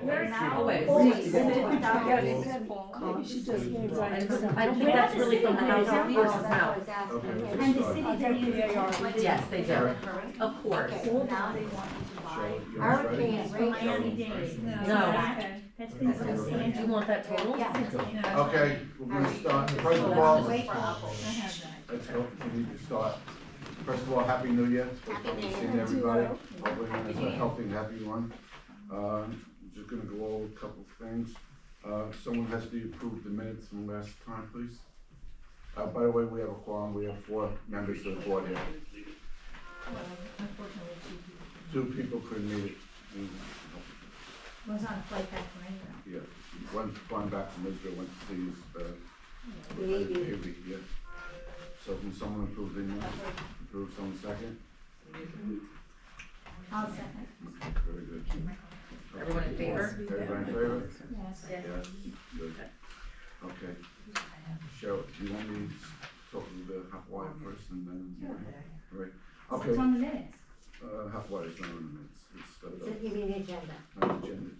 We're now Always. always. Maybe she just gave right. I don't think that's really from the house versus house. And the city doesn't. Yes, they do. Of course. Now they want you to buy. Hurricanes, For Miami-Dade. No. That's been so Do sad. you want that total? Yeah. Okay, we're gonna start, first of all, Wait for Apple. let's go, we need to start. First of all, Happy New Year. Happy New Year. Seeing everybody, hopefully it's a healthy and happy one. Just gonna go over a couple things. Someone has to approve the minutes from last time, please. By the way, we have a quorum, we have 4 members of the board here. Unfortunately, Two people couldn't make it. was on a flight back from England. Yeah, one's flying back from Israel, went to see his, baby, yeah. So can someone approve the minutes? Approve, someone second? I'll second. Very good. Everyone in favor? Everybody in favor? Yes. Yes, good. Okay. Cheryl, do you want me to talk to the hot water first and then? Right, okay. It's on the minutes. Hot water's not on the minutes, it's You mean the agenda? on the agenda.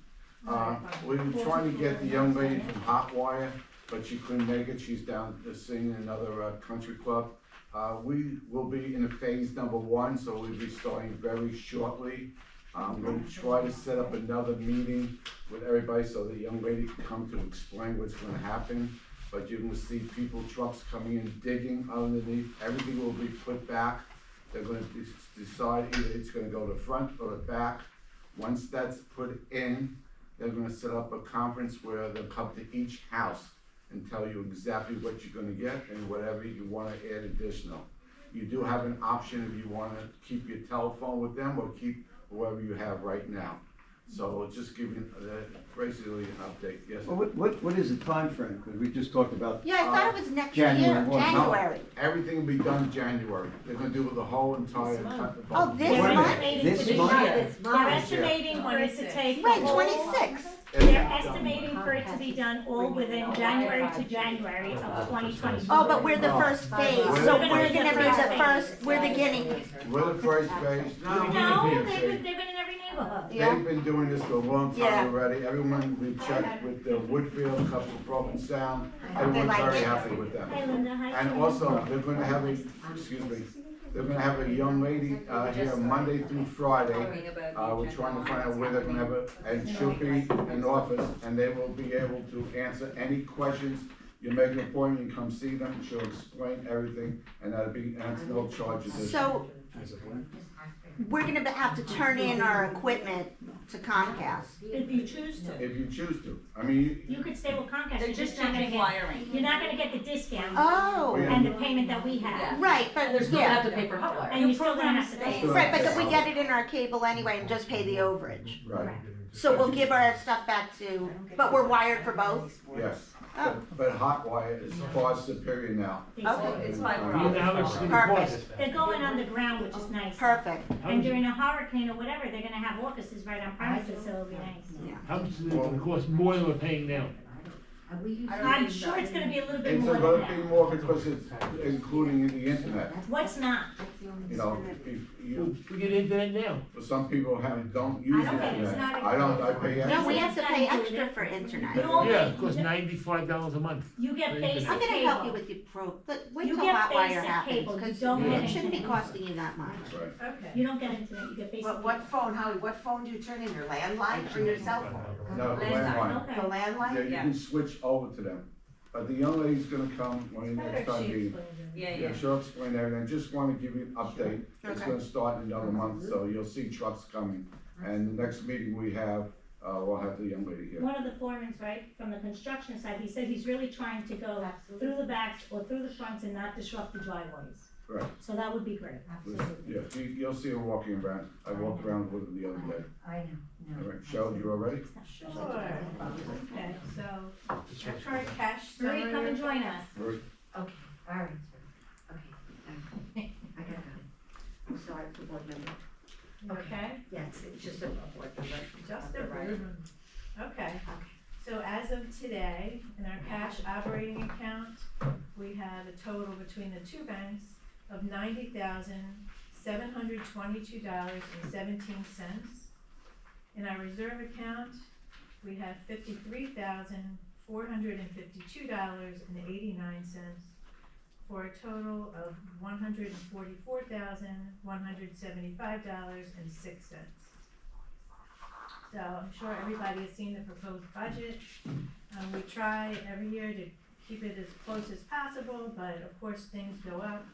We were trying to get the young lady from Hotwire, but she couldn't make it, she's down singing in another country club. We will be in phase number 1, so we'll be starting very shortly. I'm gonna try to set up another meeting with everybody so the young lady can come to explain what's gonna happen. But you're gonna see people, trucks coming in, digging underneath, everything will be put back. They're gonna decide either it's gonna go to the front or the back. Once that's put in, they're gonna set up a conference where they'll come to each house and tell you exactly what you're gonna get and whatever you wanna add additional. You do have an option if you wanna keep your telephone with them or keep whoever you have right now. So just give you basically an update, yes? Well, what is the time frame? Because we just talked about. Yeah, I thought it was next year, January one. January. Everything will be done January. They're gonna do the whole entire. Oh, this They're month? estimating This for the month? year. This They're month. estimating for it to take. the Right, whole- 26. They're estimating for it to be done all within January to January of 2020. Oh, but we're the first phase, so we're gonna be the first, we're the guinea pigs. We're the first phase. No, they've been in every neighborhood. Yeah. They've been doing this for a long Yeah. time already. Everyone, we've checked with Woodfield, a couple of Broken Sound. Everyone's like very it. happy with them. Hi, Linda. Hi. And also, they're gonna have a, excuse me, they're gonna have a young lady, here Monday through Friday. We're trying to find out where they're gonna have it, and she'll be in an office, and they will be able to answer any questions. You make an appointment, you come see them, she'll explain everything, and and it's no charge additional. So, we're gonna have to turn in our equipment to Comcast. If you choose to. If you choose to, I mean, You could stay with Comcast. They're You're just not gonna changing get, wiring. you're not gonna get the discount Oh, Yeah. and the payment that we have. right, but, They're still gonna have yeah. to pay for hot wire. And you're still gonna have to pay. Right, but we get it in our cable anyway and just pay the overage. right, So we'll give our stuff back to, but we're wired for both? yes. Oh. But Hotwire is far superior now. They Okay. say. It's fiber Do you know how optic. much it's gonna cost? Perfect, They're going underground, which is nice. perfect, And during a hurricane or whatever, they're gonna have offices right on premises, so it'll be nice. yeah. How much is it gonna cost more than we're paying now? I'm sure it's gonna be a little bit It's more a than little bit that. more because it's including the internet. What's not? You know, if you, We get internet now. some people don't use the Okay, it's internet. not I don't, I pay No, extra. we have to pay extra for internet. You only- Yeah, it costs $95 a month. You get basic I'm gonna help you cable. with your but wait You till get Hotwire basic happens, cable, you because don't get it shouldn't be internet. costing you that much. Right. Okay. You don't get internet, you get basic. What phone, Howie, what phone do you turn in, your landline or your cell phone? No, the landline. The Okay. Yeah, landline? you can switch over to them. But the young lady's gonna come when the next time meeting. Yeah. She'll explain everything. Just wanna give you an update. It's Okay. gonna start in another month, so you'll see trucks coming. And the next meeting we have, we'll have the young lady here. One of the foremen, right, from the construction side, he said he's really trying to go through the backs or through the fronts and not disrupt the driveways. Right. So that would be great. Yeah, you'll see her walking around. I walked around with her the other day. I know. All right, Cheryl, you all ready? Sure. Okay, so our current cash Marie, come and summary. join us. Very- Okay, all right, sir. Okay, I got it. I'm sorry, it's a board member. Okay, Yes, it's just a board member. just a brief. Okay, so as of today, in our cash operating account, we have a total between the two banks of $90,722.17. In our reserve account, we have $53,452.89 for a total of $144,175.06. So I'm sure everybody has seen the proposed budget. We try every year to keep it as close as possible, but of course things go up.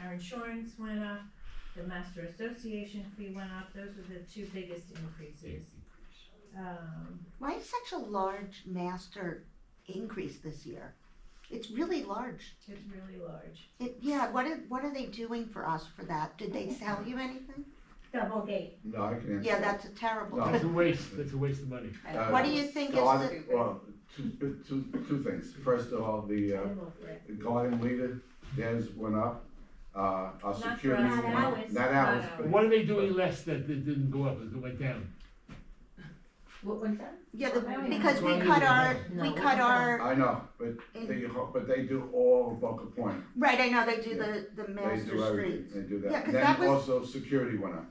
Our insurance went up, the master association fee went up, those were the two biggest increases. Why is such a large master increase this year? It's really large. It's really large. What are they doing for us for that? Did they sell you anything? Double gate. No, I can answer. Yeah, that's a terrible. No. That's a waste of money. What do you think is God- the, Well, two things. First of all, the garden leader, theirs went up. Our Not for security. us. Not ours. Not ours, but What are they doing less that didn't go up, it went down? What was that? because we cut our, I know, but they do all Boca Point. right, I know, they do Yeah. the They master do everything, streets. they do Yeah, that. 'cause Then that was- also security went up.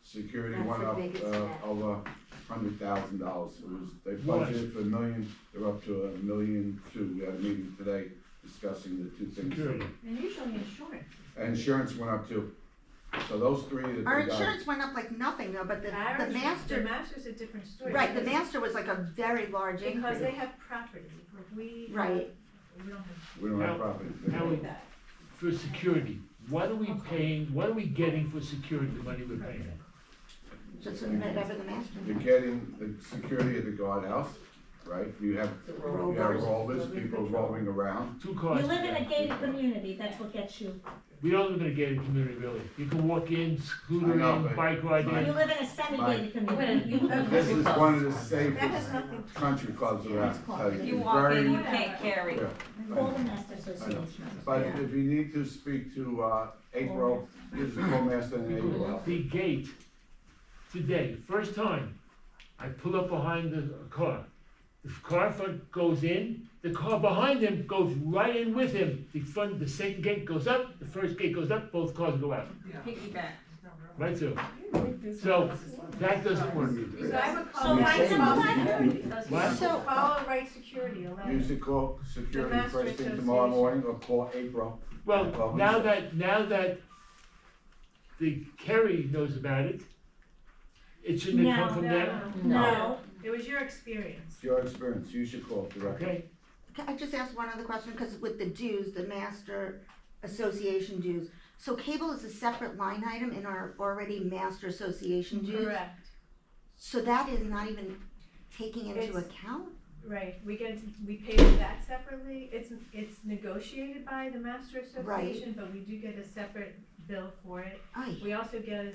Security That's went the up, biggest step. over $100,000. It was, they Why? budgeted for $1 million, they're up to $1.2 million. We had a meeting today discussing the two things. Security. And usually insurance. And insurance went up too. So those three that they Our got. insurance went up like nothing though, but the The master, master's a different story. right, the because- master was like a very large Because they increase. have property, like we. Right. We don't have. We don't have Now- property. now we- For security, what are we paying, what are we getting for security, the money we're paying? Just whatever the master. You're getting the security of the guardhouse, right? You have rovers, people roaming around. Two cars. You live in a gated community, that's what gets you. We don't live in a gated community, really. You can walk in, scooter I know, in, but- bike ride You in. live in a semi-gated community. This is one of the That has safest nothing. country clubs around. You It's walk very- in, you can't carry. Yeah. Call the master association. But if you need to speak to, April, this is call master and April. The gate, today, first time, I pull up behind the car. The car front goes in, the car behind him goes right in with him. The second gate goes up, the first gate goes up, both cars go out. Piggyback. Right, so, that doesn't work. So I would So call why right not? What? So, Call right security, allow. You should call security The master first thing tomorrow association. morning or call April. Well, now that the Kerri knows about it, it shouldn't have come from them, No, It was your experience. It's your experience, you should call directly. okay? can I just ask one other question? Because with the dues, the master association dues, so cable is a separate line item in our already master association dues? Correct, So that is not even taking into It's- account? right, we pay for that separately, it's negotiated by the master association, but we do get a separate bill for it. Aye. We also get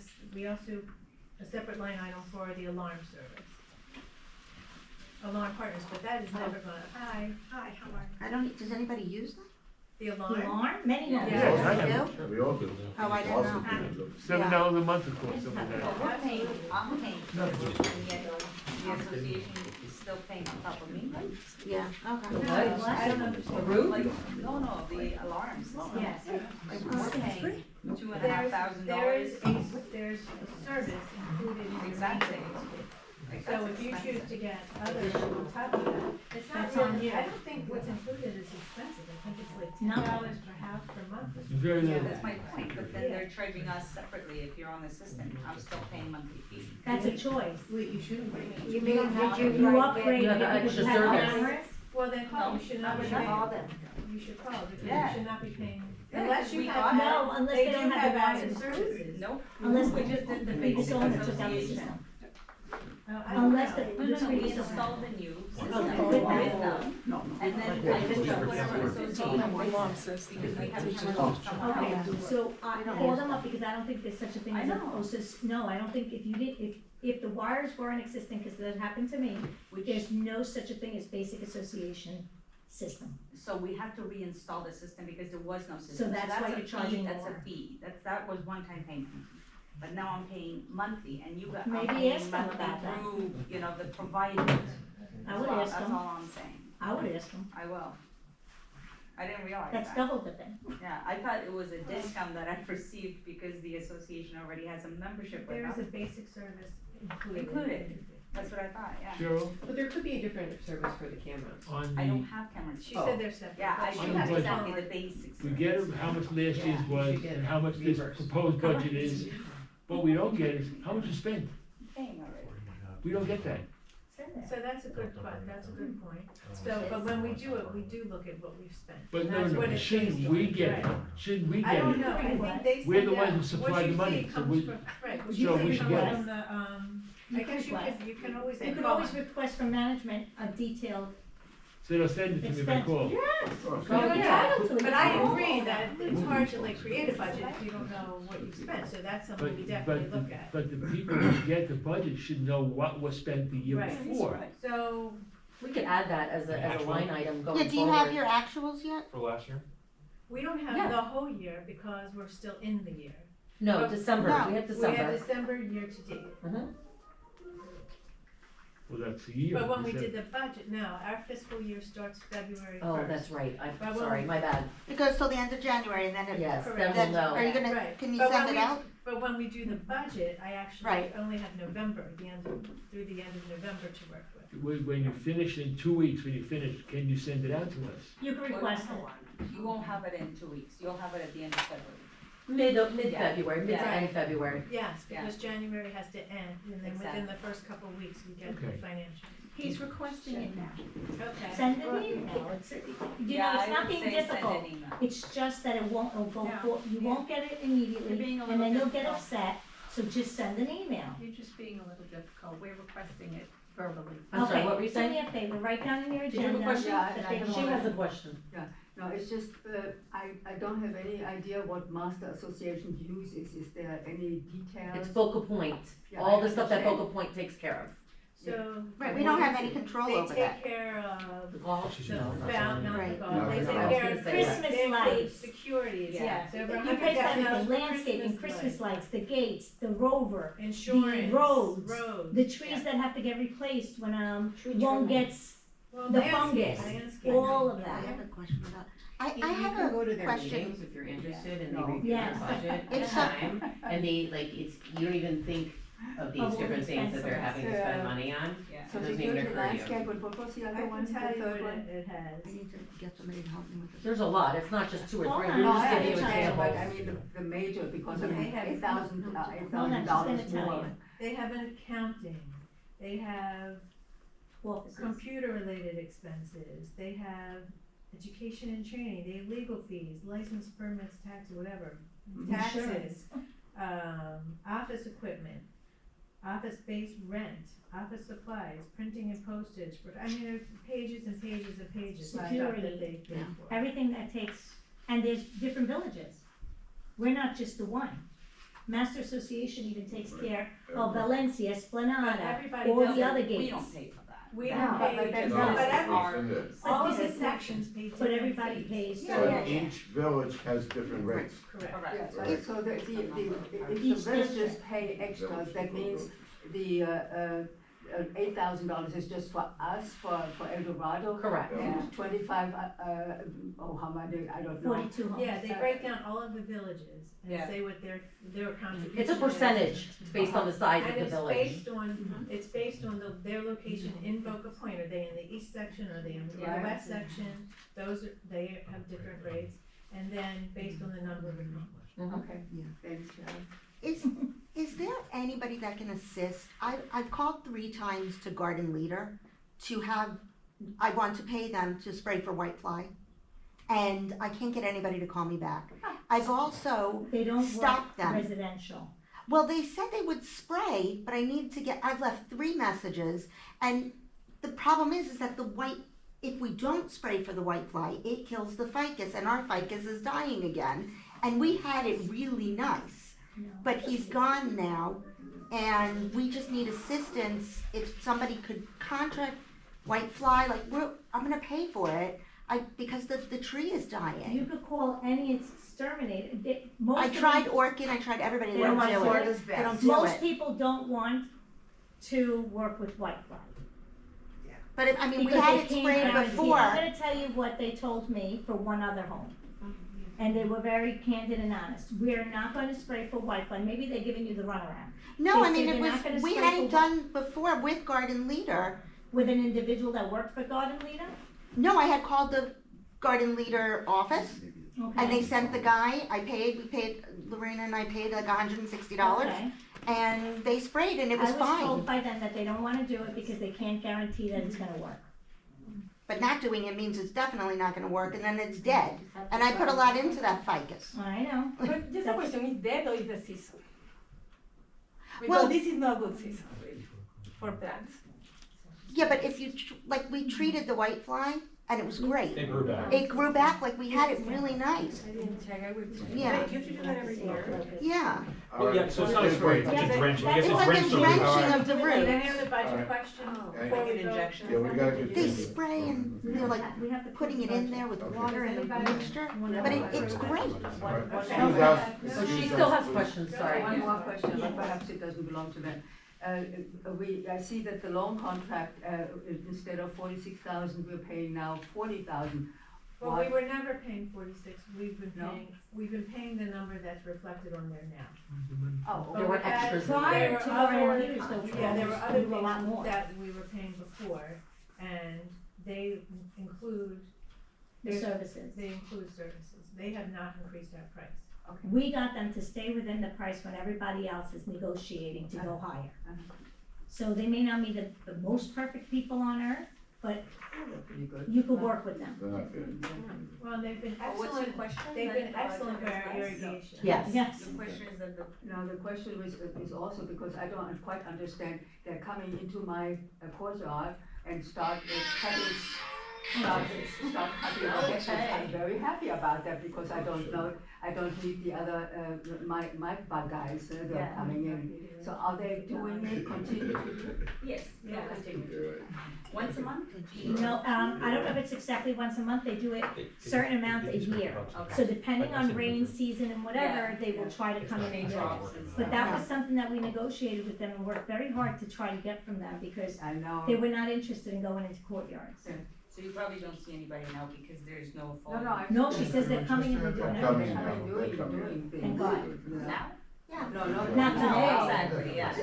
a separate line item for the alarm service. Alarm partners, but that is never gonna, hi, how are you? I don't, does anybody use that? The the alarm, alarm, many Yeah. homes. Yes, I You have. do? We all do. Oh, I didn't Also know. people do. $7 a month, of course, something like that. We're paying, I'm paying, and yet the association is still paying on top of me. Yeah, okay. I don't understand. The roof? Like, no, the alarms. Yes. We're paying $2,500. There's a service included in the Exactly. So if you choose to get others on top of that, it's not That's on really, you. I don't think what's included is expensive, I think it's like No. $10 per house per month. It's very Yeah, little. that's my point, but then they're charging us separately if you're on the system. I'm still paying monthly fee. That's a choice. You mean, did you You write upgrade You have because extra you have service. cameras. Well, then call, you should not be Call paying, them. you should call, because Yeah. you should not be paying, Yeah, unless we you got have, No, unless they they don't do have have the added wires. services. Nope. Unless We just did the previous basic owner took out the association. system. I don't Unless know. the, No, the we previous owner. installed the new system Okay. with them, and then I just took whatever association wants, because we have to come up someone Okay, else. so I call them up because I don't think there's such a thing I as a know. OSIS, no, I don't think if you did, if the wires weren't existing, cause that happened to me, Which, there's no such a thing as basic association system. so we have to reinstall the system because there was no system. that's why a you're fee, charging That's more. a fee, that was one-time payment. But now I'm paying monthly, and I'm Maybe paying ask them monthly about that. through, the providers. I would Well, ask them, That's all I'm saying, I would ask them, I will. I didn't realize that's that. double dipping. Yeah, I thought it was a discount that I received because the association already has a membership with There is us. a basic service included. Included. what I thought, yeah. Cheryl, But there could be a different service for the cameras. on I don't the, have cameras. She said they're separate. Yeah, I She should On has the have to budget. exactly tell the her. basics. we get how much last year's Yeah, was you should get and how much this reimbursed. proposed budget is. What we don't get is how much is spent. Paying already. We don't get that. Send it. So that's a good point, that's a good point. So, but when we do it, we do look at what we've spent. But And no, that's no, what but it's shouldn't based we on, get it? right. Shouldn't we I get don't it? know, I think they We're the send ones out- who supply what the you money, see so comes we- from- Right, what so you we see should comes get it. from the, I guess you can always. You could always request from management a detailed So they'll send it to me by expense. call. Yes, Oh, you're entitled to it. But I agree that it's hard to like create a budget if you don't know what you've spent, so that's something we definitely But, look at. but the people who get the budget should know what was spent the year Right. before. So, We could add that as a line item going Yeah, forward. do you have your actuals yet? For last year? we don't Yeah. have the whole year because we're still in the year. No, December, No. we have We December. have December year to date. Mhm. Well, that's a year. But when we Is that- did the budget, no, our fiscal year starts February Oh, first. that's right, I'm But when sorry, we- my bad. It goes till the end of January and then it. Yes, then Correct. we'll Then, know. are you gonna, Right. can you But send when it we- out? But when we do the budget, I actually Right. only have November, through the end of November to work with. When you finish in 2 weeks, when you finish, can you send it out to us? You can request it. You won't have it in 2 weeks, you'll have it at the end of February. Mid-February, mid to Yeah. end February. Yes, Yeah. because January has to end, and then within the Exactly. first couple of weeks, we get the Okay. financials. He's requesting it now. Okay. Send an email, it's, you know, Yeah, it's I not would being say send difficult. an email. It's just that it won't, it'll go Yeah. for, you won't get it You're immediately, being a and little then you'll get difficult. upset, so just send an email. You're just being a little difficult, we're requesting it verbally. I'm sorry, what were you Okay, do me saying? a favor, write down in your Did you have a agenda. question? Yeah, that I they have will- She has a question. No, it's just, I don't have any idea what Master Association uses, is there any details? It's Focal Point, Yeah, all I the stuff that understand. Focal Point takes care of. So. Right, we don't have any control They over that. take care of The golf, the no, not fountain, not the Right. golf, No, they no, take I was care gonna of say Christmas they include lights. securities, Yeah. yeah, so over You $100,000 pay for everything, for landscaping, Christmas lights, the gates, the rover, Insurance, roads, roads. the trees that have to get replaced when, one trimming. gets, Well, the landscape, fungus, landscape. all of I that. have a question about, I You have can a go to their question. meetings if you're interested and they No. review their Yes. budget If at so- time. And they, like, it's, you don't even think of these Of all different the things that they're having to spend Yeah. money on. Yeah. So doesn't they even do the occur to you. landscape, and what was the I other one, can the tell you third what one? it has. I need to get somebody to help me with this. There's a lot, it's not just 2 or Hold 3, on. we're No, just I giving you understand, but I examples. mean, the major, because of They have- $8,000 Hold on, she's gonna $8,000 tell more. you. They have an accounting, they have Offices. computer-related expenses, they have education and training, they have legal fees, license permits, tax, whatever, taxes, office equipment, office-based rent, office supplies, printing and postage, I mean, there's pages and pages and pages of stuff that Security. they pay for. Everything that takes, and there's different villages. We're not just the one. Master Association even takes care of Valencia, But Esplanada, everybody all does the it. other We gates. don't pay for that. We No, don't but pay, that's but not- every, It's in all of But the this is- sections pay But different everybody fees. pays. Yeah, So yeah, yeah. each village has different rates. Correct. Correct. Yeah, so the, if Each the villagers district. pay extra, that means the, $8,000 is just for us, for El Dorado? Correct. And 25, how much, I don't know. 42 homes. Yeah, they break down all of the villages and Yeah. say what their contribution It's a is. percentage based on the size of And the it's village. based on, it's based on their location in Boca Point, are they in the east section, are they in the Yeah. west section? They have different rates, and then based on the number of homes. Okay, Yeah. thanks, Sharon. Is there anybody that can assist? I've called 3 times to Garden Leader to have, I want to pay them to spray for whitefly. And I can't get anybody to call me back. I've also, They don't work Stop them. residential. well, they said they would spray, but I need to get, I've left 3 messages. And the problem is that if we don't spray for the whitefly, it kills the ficus and our ficus is dying again. And we had it really nice. No. But he's gone now, and we just need assistance. If somebody could contract whitefly, like I'm gonna pay for it. Because the tree is You dying. could call any exterminator. I tried orchid. I tried everybody. They They don't don't do want it. They don't do Most it. people don't want to work with whitefly. But we Because had they it can't sprayed guarantee it. before. I'm gonna tell you what they told me for one other home. and they were very candid and honest. We're not gonna spray for whitefly, maybe they're giving you the runaround. No, They I mean, said it they're not gonna was, we spray had for it done before with Garden Leader. With an individual that worked for Garden Leader? No, I had called the Garden Leader office, and they Okay. sent the guy, we paid, Lorena and I paid like $160, Okay. and they sprayed and it was I was told fine. by them that they don't wanna do it because they can't guarantee that it's gonna work. But not doing it means it's definitely not gonna work, and then it's dead. And I put a lot into that ficus. I know. But just a question, is dead or is the season? Well- Because this is not good season for plants. Yeah, but if you, like, we treated the whitefly, and it was great. It grew back. It grew back, like, we had it really nice. I didn't check, I will check. Yeah. You have to do that every year. Yeah. Well, yeah, so it's not a spray, it's like a drenching, I guess It's it's like a drenched over. drenching of the Can I roots. have the budget Alright. question Okay. before we go? Yeah, we gotta get. They spray and they're like We have to putting it in there with Okay. water and a mixture, but it's great. Alright, Okay. excuse us, So excuse she us, still has please. questions, sorry. One more question, but perhaps it doesn't belong to them. I see that the loan contract, instead of 46,000, we're paying now 40,000. Well, Why? we were never paying 46, we've been No? paying the number that's reflected on there now. Oh, There were extras in Prior There to were Garden other, Leaders, though, yeah, there were we other do a lot more. things that we were paying before, and they include, The services. they include services. They have not increased our price. We got them to stay within the price when everybody else is negotiating to go higher. So they may not be the most perfect people on earth, but pretty good. you could work with them. They're not good. Well, they've been What's your excellent, question? they've been That, excellent for our advice? irrigation. Yes. Yes. The question is that the Now, the question is also because I don't quite understand, they're coming into my courtyard and start cutting, start cutting the hedges. I'm very happy about that because I don't need the other, my bug guys that are coming in. So are they doing it, continue to do? yes, Yeah. continue. Once a month? No, I don't know if it's exactly once a month, they do it certain amount a year. Okay. So depending on rain season and whatever, they will try to come in and do it. But that was something that we negotiated with them and worked very hard to try to get from them because I know. they were not interested in going into courtyards. So you probably don't see anybody now because there's no No, fall. no, I. No, she says they're coming and they're doing They're coming everything. now. They're Doing coming. things. Thank God. Now? No, no. Not No, today. exactly, yeah.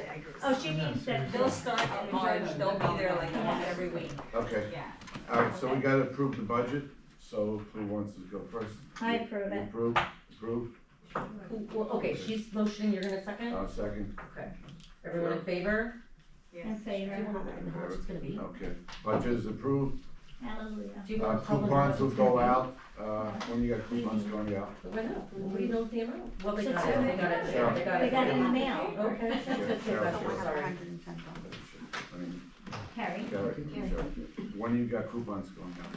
Oh, she means that They'll start in March, they'll be there like once every week, Okay, yeah. alright, so we gotta approve the budget, so who wants to go first? I approve You it. Approve, Well, okay, she's motioning, you're gonna second? second, Okay. Everyone in favor? In favor. Do you wanna know how much it's gonna be? okay, budget is approved, Hallelujah. Do you wanna tell them how much coupons will it's gonna go be? out, when you got coupons going out? Why not? Nobody knows the amount. Well, they So got it, they got it, Sure. they got it. They got it in the mail. Okay, that's good, Sure, that's sure. good, sorry. I mean, Carrie. sure. When you got coupons going out?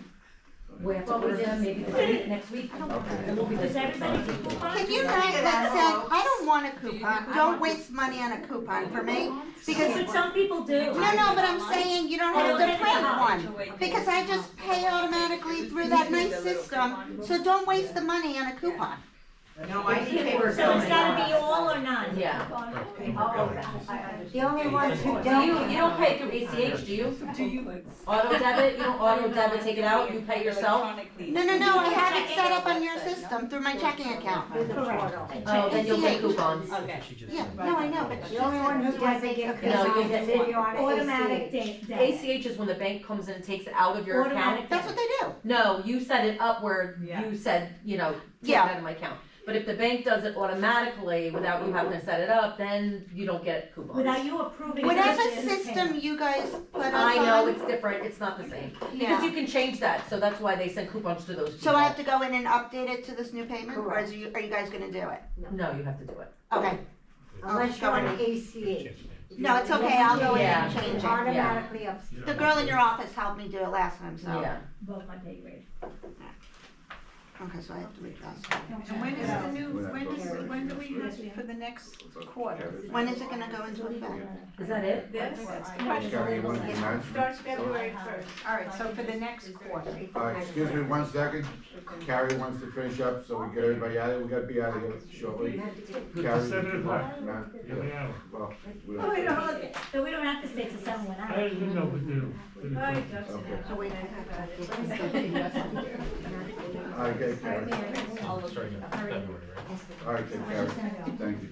We have to order them maybe this week, next week. It will be Does this everybody week. get coupons? Can you not, listen, I don't want a coupon, don't waste money on a coupon for me, because, But some people do. no, but I'm saying you don't have to print one. Because I just pay automatically through that nice system, so don't waste the money on a coupon. No, I see paper. So it's gotta be all or none? Yeah. The only ones who Do don't. you don't pay through ACH, do you? Do you? Auto debit, you don't auto debit, take it out, you pay yourself? No, I have it set up on your system through my checking account. Correct. Oh, then you'll pay coupons. Okay. Yeah, no, I know, but The only one who doesn't get No, you coupons get is if you're on Automatic ACH. debit. ACH is when the bank comes in and takes it out of your account. Automatic that's what they do. No, you set it up where Yeah. you said, take it Yeah. out of my account. But if the bank does it automatically without you having to set it up, then you don't get coupons. Without you approving. Whatever it, it's system you guys put us I know, on, it's different, it's not the same. Because yeah. you can change that, so that's why they send coupons to those people. So I have to go in and update it to this new payment, or Correct. are you guys gonna do it? No, you have to do it. Okay, Unless you're on ACH. no, it's okay, I'll go in and Yeah. change it. Automatically up. The girl in your office helped me do it last time, so. Yeah. Both my pay grade. Okay, so I have to adjust. And when is the new, We're not when voting. do we have for the next quarter? When is it gonna go into effect? Is that it? This Carrie, you want to do mine? starts February 1st. All right, so for the next quarter. Excuse me 1 second, Carrie wants to finish up, so we get everybody out of here, we gotta be out of here shortly. Carrie, 7 o'clock. Matt, Yeah, yeah. well, we Oh, we don't. don't, So we don't have to stay till 7 when I don't know what to do. I just, Okay. So wait, I get Take care. Starting in February, right? All right, take care. Thank you.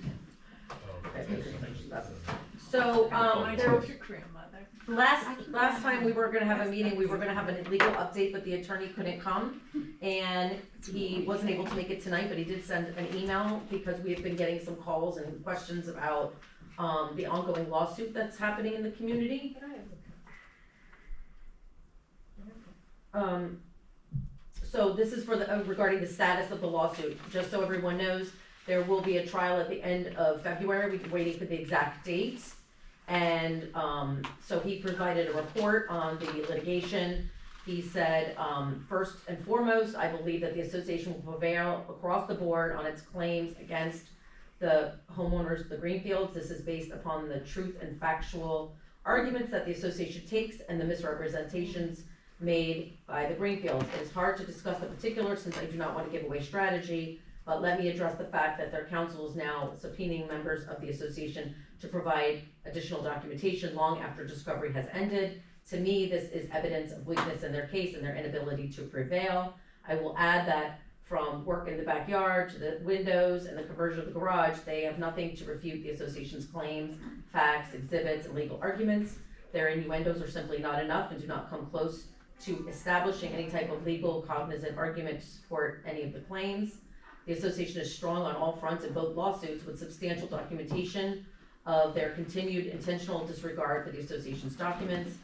So, there, Your grandmother. last time we were gonna have a meeting, we were gonna have a legal update, but the attorney couldn't come. And he wasn't able to make it tonight, but he did send an email because we have been getting some calls and questions about, the ongoing lawsuit that's happening in the community. So this is for the, regarding the status of the lawsuit, just so everyone knows, there will be a trial at the end of February, we've been waiting for the exact dates. And, so he provided a report on the litigation. He said, first and foremost, I believe that the association will prevail across the board on its claims against the homeowners, the Greenfields. This is based upon the truth and factual arguments that the association takes and the misrepresentations made by the Greenfields. It is hard to discuss the particulars since I do not want to give away strategy, but let me address the fact that their counsel is now subpoenaing members of the association to provide additional documentation long after discovery has ended. To me, this is evidence of weakness in their case and their inability to prevail. I will add that from work in the backyard to the windows and the conversion of the garage, they have nothing to refute the association's claims, facts, exhibits, and legal arguments. Their innuendos are simply not enough and do not come close to establishing any type of legal cognizant argument to support any of the claims. The association is strong on all fronts in both lawsuits with substantial documentation of their continued intentional disregard for the association's documents.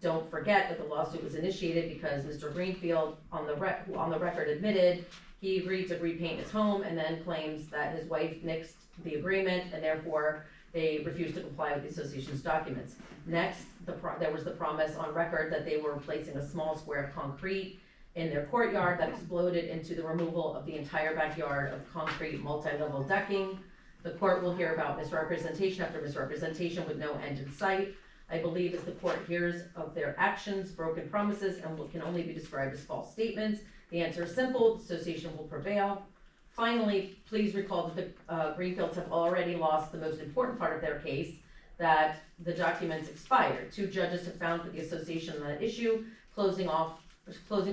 Don't forget that the lawsuit was initiated because Mr. Greenfield, on the record, admitted he agreed to repaint his home and then claims that his wife nixed the agreement and therefore they refused to comply with the association's documents. Next, there was the promise on record that they were replacing a small square of concrete in their courtyard that exploded into the removal of the entire backyard of concrete multi-level decking. The court will hear about misrepresentation after misrepresentation with no end in sight. I believe as the court hears of their actions, broken promises, and what can only be described as false statements, the answer is simple: the association will prevail. Finally, please recall that the Greenfields have already lost the most important part of their case, that the documents expired. 2 judges have found for the association on that issue, closing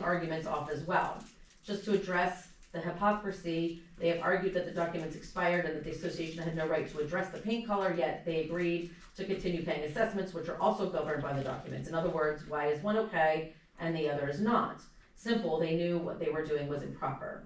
arguments off as well. Just to address the hypocrisy, they have argued that the documents expired and that the association had no right to address the paint color, yet they agreed to continue paying assessments, which are also governed by the documents. In other words, why is one okay and the other is not? Simple, they knew what they were doing was improper.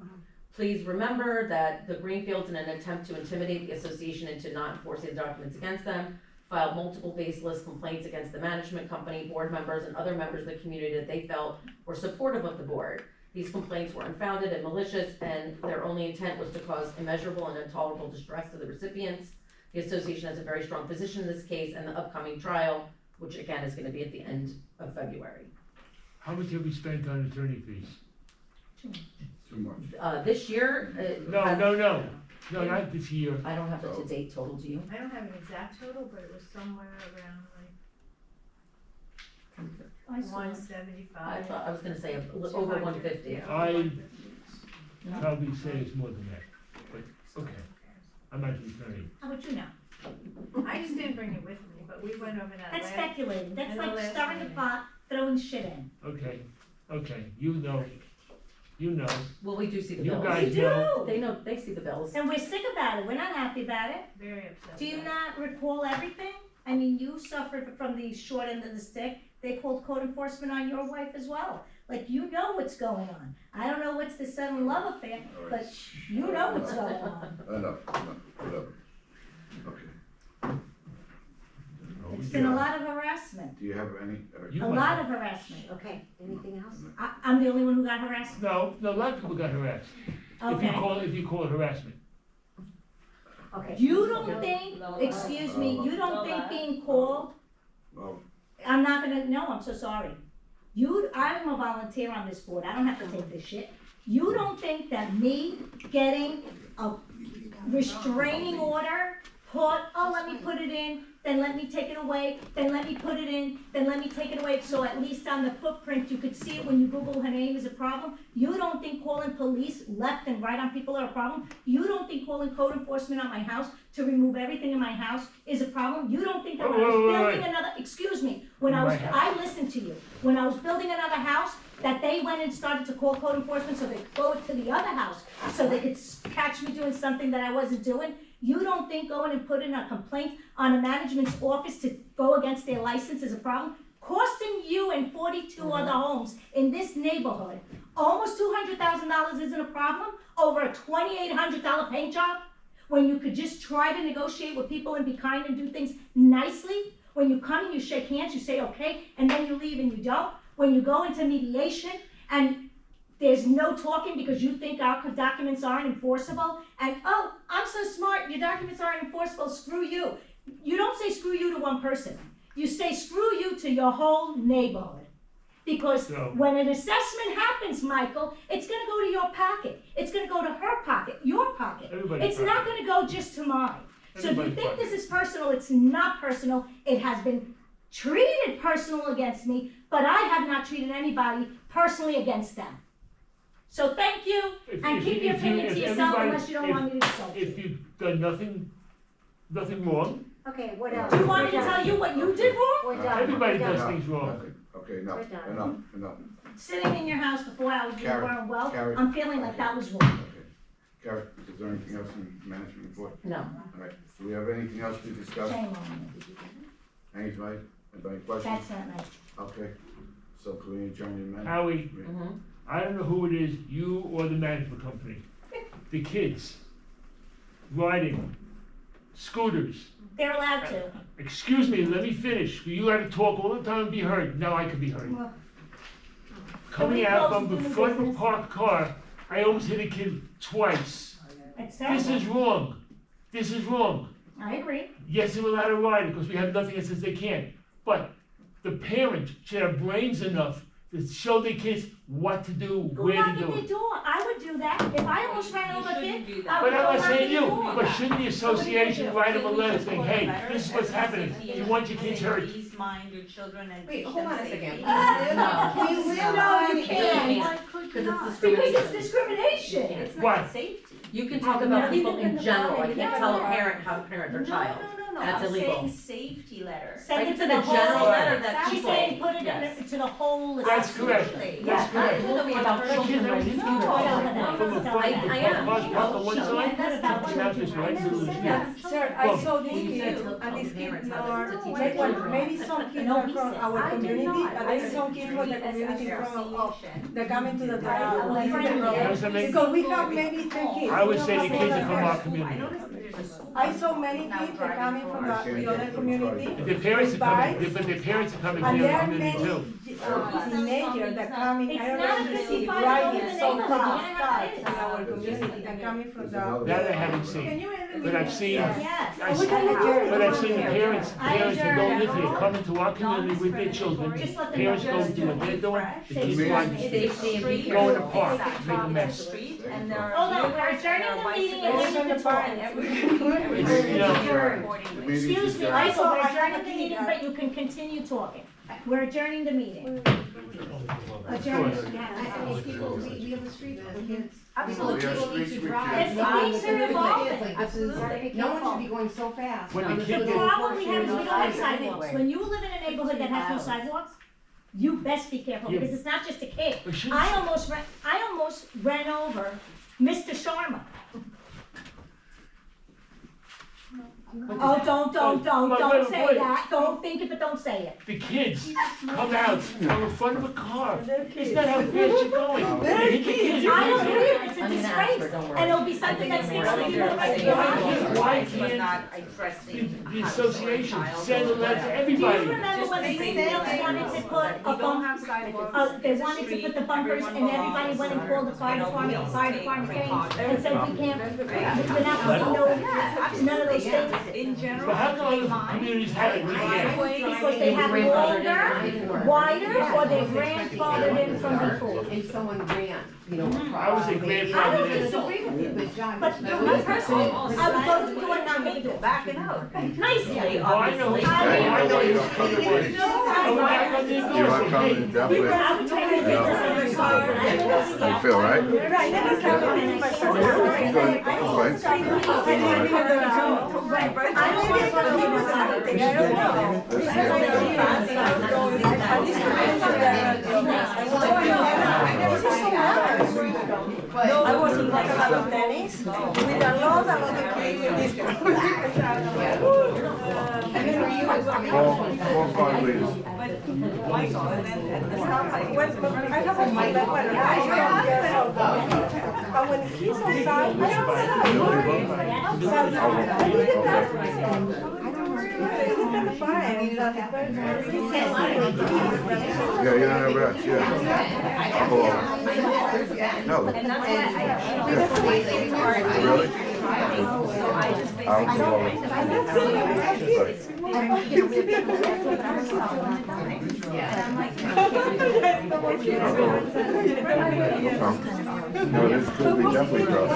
Please remember that the Greenfields, in an attempt to intimidate the association into not enforcing the documents against them, filed multiple baseless complaints against the management company, board members, and other members of the community that they felt were supportive of the board. These complaints were unfounded and malicious, and their only intent was to cause immeasurable and intolerable distress to the recipients. The association has a very strong position in this case and the upcoming trial, which again is going to be at the end of February. How much have we spent on attorney fees? Too much. This year, No, not this year. I don't have a to-date total, do you? I don't have an exact total, but it was somewhere around like 175. I was gonna say over 150. I probably say it's more than that, but okay. I'm not an attorney. How about you now? I just didn't bring it with me, but we went over that That's last. speculating, that's in the like last stirring the meeting. pot, throwing shit in. Okay, you know. Well, we do see the You bills. guys We do. know. They see the bills. And we're sick about it, we're not happy about it. Very upset. Do you about not recall everything? I mean, you suffered from the short end of the stick. They called code enforcement on your wife as well. Like, you know what's going on. I don't know what's the sudden love affair, but you know what's going on. Enough, whatever. Okay. It's been a lot of harassment, Do you have any? You a might- lot of harassment. Okay, anything else? I'm the only one who got harassed? No, a lot of people got harassed. Okay. If you call it harassment. Okay. You don't think, excuse me, you don't think being called, Well, I'm not gonna, no, I'm so sorry. I'm a volunteer on this board, I don't have to take this shit. You don't think that me getting a restraining order, let me put it in, then let me take it away, then let me put it in, then let me take it away, so at least on the footprint, you could see it when you Google her name is a problem? You don't think calling police left and right on people are a problem? You don't think calling code enforcement on my house to remove everything in my house is a problem? You don't think that when I was building another, excuse me, when I was, Right. I listened to you. When I was building another house, that they went and started to call code enforcement so they could go to the other house, so they could catch me doing something that I wasn't doing. You don't think going and putting a complaint on a management's office to go against their license is a problem? Costing you and 42 other homes in this neighborhood, almost $200,000 isn't a problem over a $2,800 paint job? When you could just try to negotiate with people and be kind and do things nicely? When you come and you shake hands, you say okay, and then you leave and you don't? When you go into mediation and there's no talking because you think our documents aren't enforceable, and oh, I'm so smart, your documents aren't enforceable, screw you. You don't say screw you to one person. You say screw you to your whole neighborhood. Because when an assessment happens, Michael, it's gonna go to your pocket. It's gonna go to her pocket, your pocket. It's not gonna go just to mine. So if you think this is personal, it's not personal. It has been treated personal against me, but I have not treated anybody personally against them. So thank you, and keep your opinion to yourself unless you don't want me to insult you. If you've done nothing wrong, Okay, what else? Do you want me to tell you what you did wrong? We're done. everybody We're done. does things wrong. Okay, enough, We're done. enough. Sitting in your house for 4 hours being Carrie, weren't well, Carrie. I'm feeling like that was wrong. Okay. Carrie, is there anything else in management report? No. All right, do we have anything else to discuss? Shame on me. Anybody questions? That's not nice. Okay, so can we adjourn the management? Howie, Mhm. I don't know who it is, you or the management company. The kids riding scooters. They're allowed to. Excuse me, let me finish. You gotta talk all the time and be heard. Now I can be heard. Well, Coming out from the front of a parked car, I almost hit a kid twice. It's This is terrible. wrong. This is wrong. I agree. Yes, they're allowed to ride because we have nothing that says they can't. But the parent should have brains enough to show their kids what to do, Go where to knock do at their it. door. I would do that. If I almost ran over a kid, I would But go I'm not knock saying at you, the door. but shouldn't the association write them a letter saying, hey, this is what's happening, you want your kids hurt? Ease mind your children and Wait, teach hold them on a safety. second. No, No. you will. No, you can't. Because it's Because it's discrimination. discrimination. What? Safety. You can talk about people in general, I can't tell a parent how to parent their child. No, That's I'm illegal. saying safety letter. Send Like it it's to in the a whole. general letter that She's people. saying put it Yes. to the whole. That's correct. Absolutely. That's correct. It's literally about But kids children are riding scooters. scooters. From the front, I am. cars parked on one Yeah, side, that's not what not we just do. right in the middle of the street. Yes. Sir, Well, I saw this Well, you said kid, to and this kid parents how are, to teach maybe, their children. maybe some kids No, are he from said. our I did community, not. and there's some kids from the community from, they're coming to the, Right. Yes, I mean- because we have maybe 10 kids. I would We say don't the have kids more are from than our that. community. I saw many kids that coming from the other community. But their parents are coming, but their parents are coming And to there the are community many too. teenagers that coming, It's I don't not know a if you see 55 riding in the so neighborhood. fast, You gotta have in kids. our community and coming from the. That I haven't seen, but I've seen, Yes. but I've seen the parents I that don't live here adjourn. come into our community with their children. Just let them Parents know. go do what they're doing, the kids Safety. ride the street. Safety. Go in the park, make a mess. And there are Hold on, we're vehicles adjourning and there the are meeting bicycles and the park. and every- It's, you know, The meeting's Excuse me, adjourned. Michael, we're I adjourning have the a meeting, kid. but you can continue talking. We're adjourning the meeting. Adjourned. We have a street for the kids. Absolutely. People need to drive. It's the police are involved. Absolutely. No one should be going so fast. When the The kid problem we have is we don't have sidewalks. When you live in a neighborhood that has no sidewalks, you best be careful, Yeah. because it's not just a kid. But shouldn't- I almost ran over Mr. Sharma. Oh, don't say wait. that. Don't think it, but don't say it. the kids come out from the front of a car, it's not how fast you're going. They hit the kids, I it's agree, it's a I'm gonna ask her, disgrace, don't worry. and it'll be something that sticks to you. Why can't the association send a letter to Do you everybody? remember when the Greenfields wanted to put a bump, they wanted to put the bumpers and everybody went and called the fire department came and said we can't, we're not putting no, none of those things. In general. But how come other communities have it, we can't? Because they have longer, wider, or they're grandfathered in from before. And someone ran, you know. I was a I don't grandfather in. disagree with you, But John. but for me personally, I would go to the door and knock at the door. Backing out. Nicely. Oh, I know, I know you're coming away. I would knock on their You door, are say, coming, hey, definitely. I would take the kids to the car, and I would go You stop. feel, right? Right, let me come in my Good. I don't want to go to the side. I don't know. a los tenis, with a lot of Four, 5 liters. I have a feeling that when I don't get so but when he's outside, I Yeah, you don't have rats, yeah. Alcohol. No. Really? Alcohol. No, this could be definitely gross.